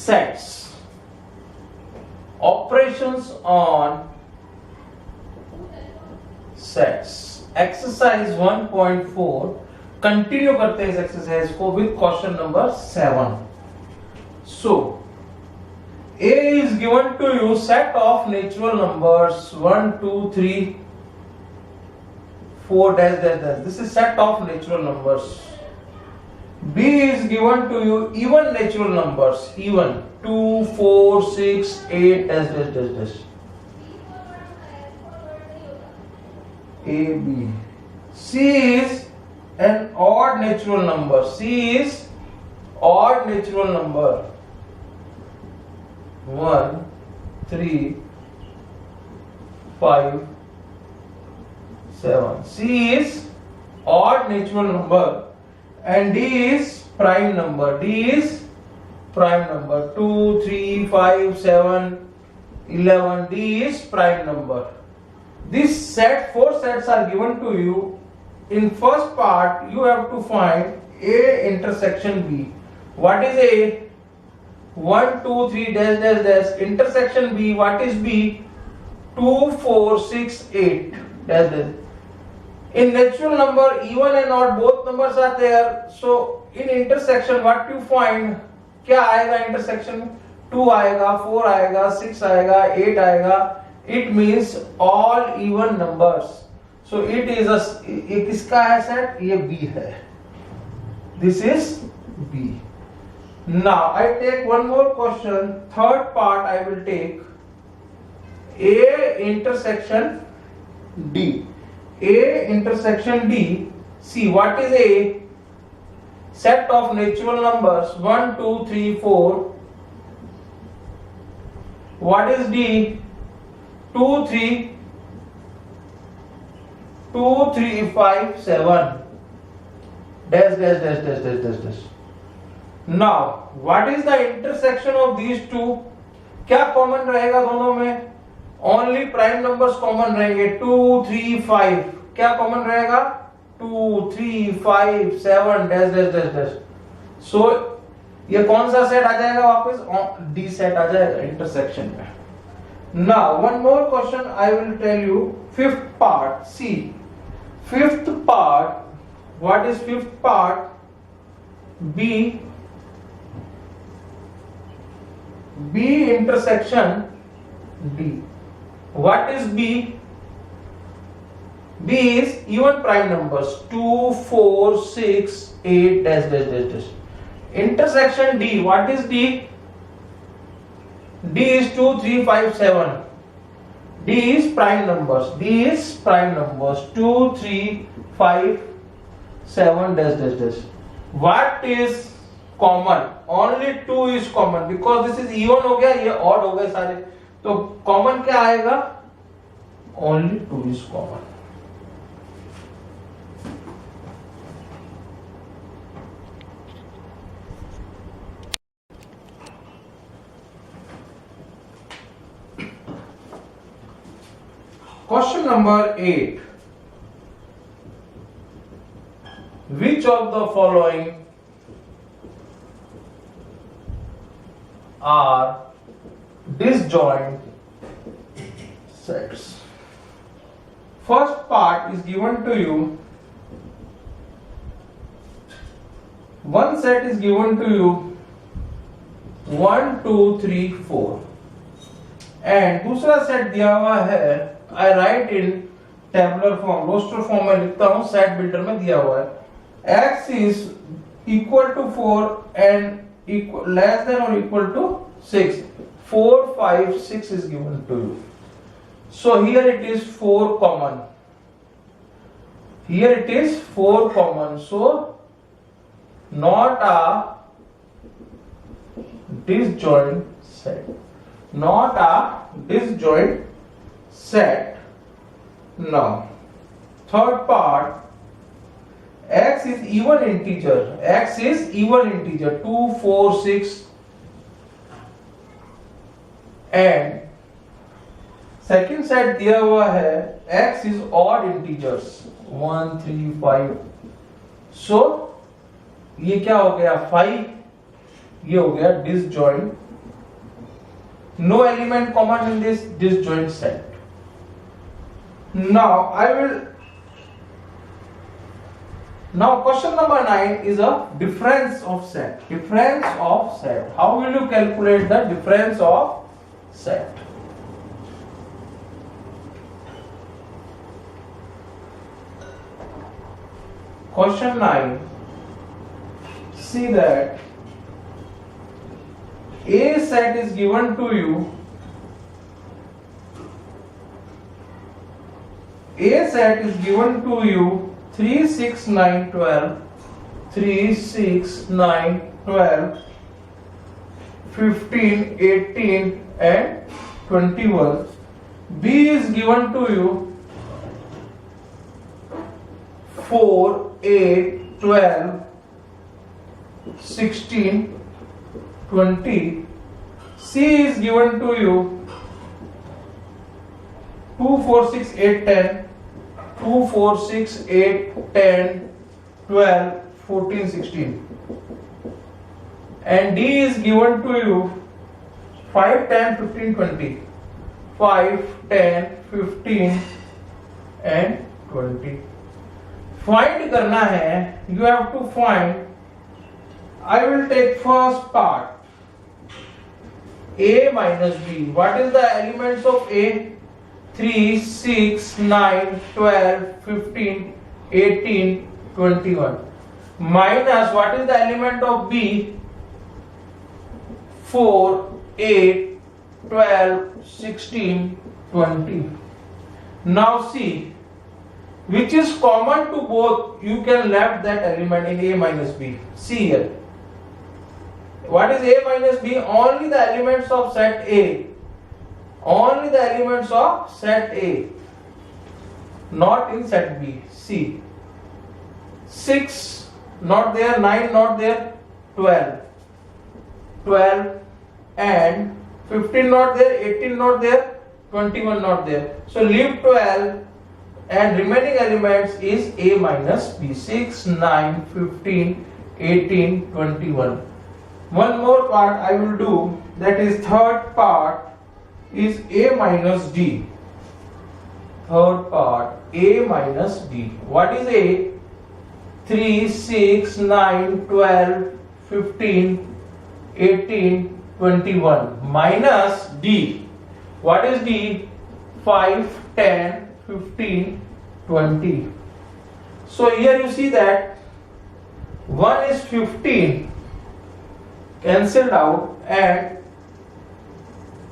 sets. Operations on sets. Exercise 1.4. Continue करते हैं इस एक्सरसाइज को with question number 7. So A is given to you set of natural numbers 1, 2, 3, 4 dash dash dash. This is set of natural numbers. B is given to you even natural numbers, even 2, 4, 6, 8 dash dash dash dash. A, B. C is an odd natural number. C is odd natural number. 1, 3, 5, 7. C is odd natural number. And D is prime number. D is prime number. 2, 3, 5, 7, 11. D is prime number. This set, 4 sets are given to you. In first part, you have to find A intersection B. What is A? 1, 2, 3 dash dash dash. Intersection B. What is B? 2, 4, 6, 8 dash dash. In natural number, even and odd both numbers are there. So in intersection, what you find? क्या आएगा intersection में? 2 आएगा, 4 आएगा, 6 आएगा, 8 आएगा. It means all even numbers. So it is a, ये किसका है set? ये B है. This is B. Now I take one more question. Third part I will take A intersection D. A intersection D. See what is A? Set of natural numbers 1, 2, 3, 4. What is D? 2, 3, 2, 3, 5, 7. Dash dash dash dash dash dash dash. Now what is the intersection of these two? क्या common रहेगा दोनों में? Only prime numbers common रहेंगे. 2, 3, 5. क्या common रहेगा? 2, 3, 5, 7 dash dash dash dash. सो ये कौन सा सेट आ जाएगा वापस? डी सेट आ जाएगा इंटरसेक्शन में. Now one more question I will tell you. Fifth part. C fifth part. What is fifth part? B. B intersection D. What is B? B is even prime numbers 2, 4, 6, 8 dash dash dash dash. Intersection D. What is D? D is 2, 3, 5, 7. D is prime numbers. D is prime numbers 2, 3, 5, 7 dash dash dash. What is common? Only 2 is common because this is even हो गया, ये odd हो गए सारे. तो common क्या आएगा? Only 2 is common. Question number 8. Which of the following are disjoint sets? First part is given to you. One set is given to you 1, 2, 3, 4 and दूसरा सेट दिया हुआ है. I write in tabular form, roster form में लिखता हूँ. Set builder में दिया हुआ है x is equal to 4 and equal less than or equal to 6. 4, 5, 6 is given to you. So here it is 4 common. Here it is 4 common. So not a disjoint set. Not a disjoint set. Now third part. X is even integer. X is even integer. 2, 4, 6. And second set दिया हुआ है x is odd integers 1, 3, 5. सो ये क्या हो गया 5. ये हो गया disjoint No element common in this disjoint set. Now question number 9 is a difference of set. Difference of set. How will you calculate the difference of set? Question 9. See that A set is given to you. A set is given to you 3, 6, 9, 12, 3, 6, 9, 12, 15, 18 and 21. B is given to you 4, 8, 12, 16, 20. C is given to you 2, 4, 6, 8, 10, 2, 4, 6, 8, 10, 12, 14, 16. And D is given to you 5, 10, 15, 20. 5, 10, 15 and 20. Find करना है, you have to find. I will take first part. A minus B. What is the elements of A? 3, 6, 9, 12, 15, 18, 21. Minus what is the element of B? 4, 8, 12, 16, 20. Now see, which is common to both, you can left that element in A minus B. See here. What is A minus B? Only the elements of set A. Only the elements of set A. Not in set B. See. 6 not there, 9 not there, 12. 12 and 15 not there, 18 not there, 21 not there. So leave 12 and remaining elements is A minus B. 6, 9, 15, 18, 21. One more part I will do, that is third part is A minus D. Third part A minus D. What is A? 3, 6, 9, 12, 15, 18, 21 minus D. What is D? 5, 10, 15, 20. So here you see that 1 is 15 cancelled out and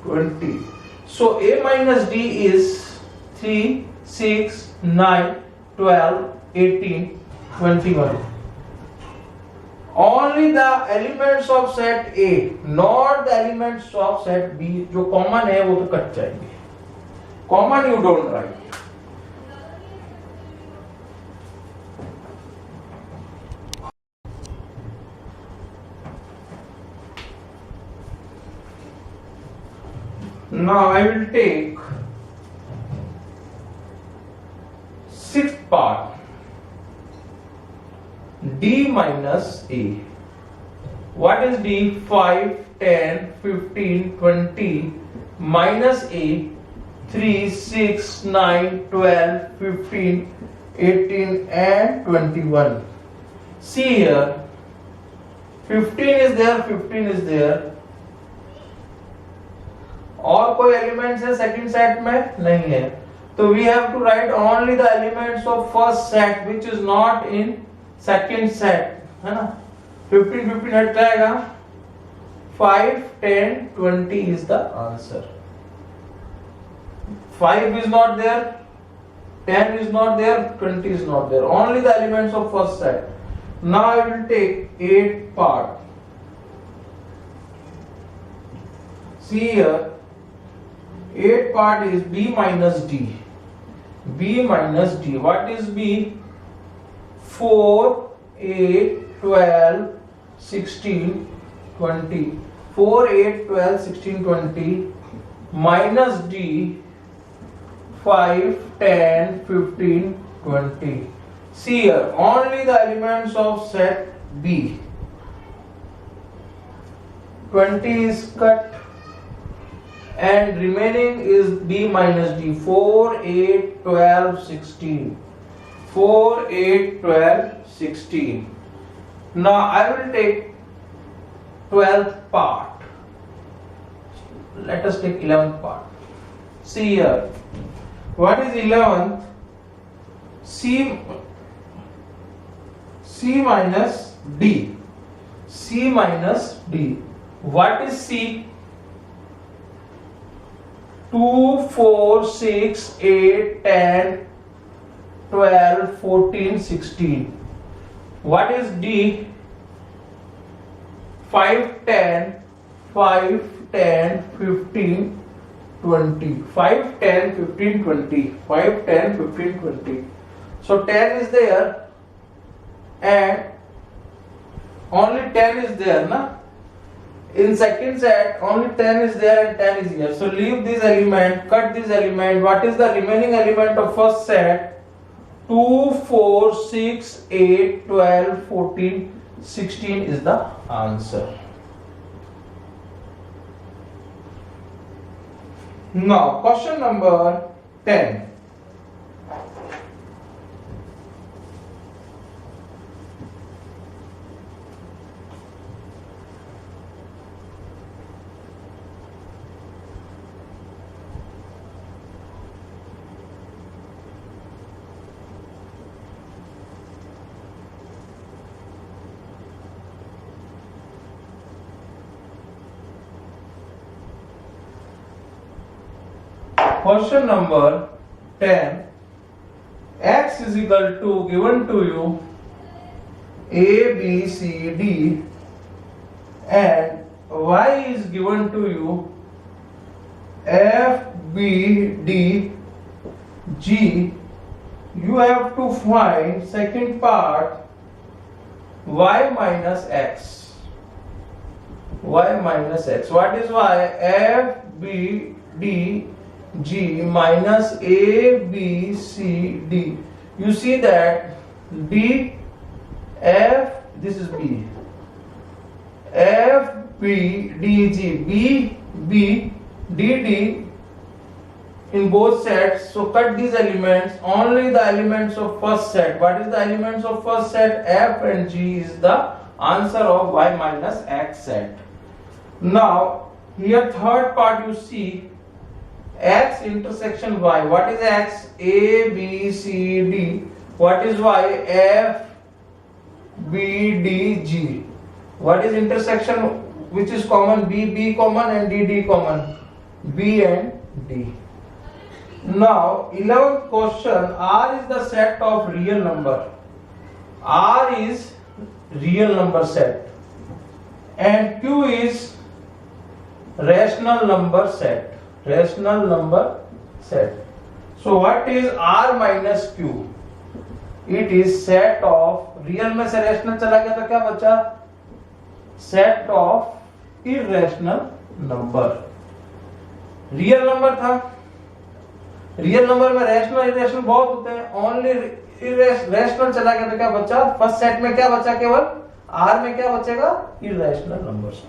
20. So A minus D is 3, 6, 9, 12, 18, 21. Only the elements of set A, not the elements of set B. जो common है वो तो cut जाएंगे. Common you don't write. Now I will take sixth part. D minus A. What is D? 5, 10, 15, 20 minus A. 3, 6, 9, 12, 15, 18 and 21. See here. 15 is there, 15 is there. और कोई elements है second set में? नहीं है. तो we have to write only the elements of first set which is not in second set, है ना. 15 15 हट जाएगा. 5, 10, 20 is the answer. 5 is not there, 10 is not there, 20 is not there. Only the elements of first set. Now I will take 8 part. See here. 8 part is B minus D. B minus D. What is B? 4, 8, 12, 16, 20. 4, 8, 12, 16, 20 minus D. 5, 10, 15, 20. See here. Only the elements of set B. 20 is cut. and remaining is b minus d. 4, 8, 12, 16. 4, 8, 12, 16. Now I will take 12th part. Let us take 11th part. See here. What is 11th? C minus D. C minus D. What is C? 2, 4, 6, 8, 10, 12, 14, 16. What is D? 5, 10, 5, 10, 15, 20. 5, 10, 15, 20. 5, 10, 15, 20. So 10 is there and only 10 is there, na? In second set, only 10 is there and 10 is here. So leave this element, cut this element. What is the remaining element of first set? 2, 4, 6, 8, 12, 14, 16 is the answer. Now, question number 10. Question number 10. X is equal to, given to you, A, B, C, D, and Y is given to you, F, B, D, G. You have to find second part, Y minus X. Y minus X. What is Y? F, B, D, G minus A, B, C, D. You see that D, F, this is B. F, B, D, G. B, B, D, D in both sets. So cut these elements. Only the elements of first set. What is the elements of first set? F and G is the answer of Y minus X set. Now, here third part you see X intersection Y. What is X? A, B, C, D. What is Y? F, B, D, G. What is intersection which is common? B, B common and D, D common. B and D. Now, 11th question. R is the set of real number. R is real number set. And Q is rational number set. Rational number set. So what is R minus Q? It is set of, real में से rational चला गया तो क्या बचा? Set of irrational number. Real number था. Real number में rational irrational बहुत होते हैं. Only rational चला गया तो क्या बचा? First set में क्या बचा केवल? R में क्या बचेगा? Irrational numbers.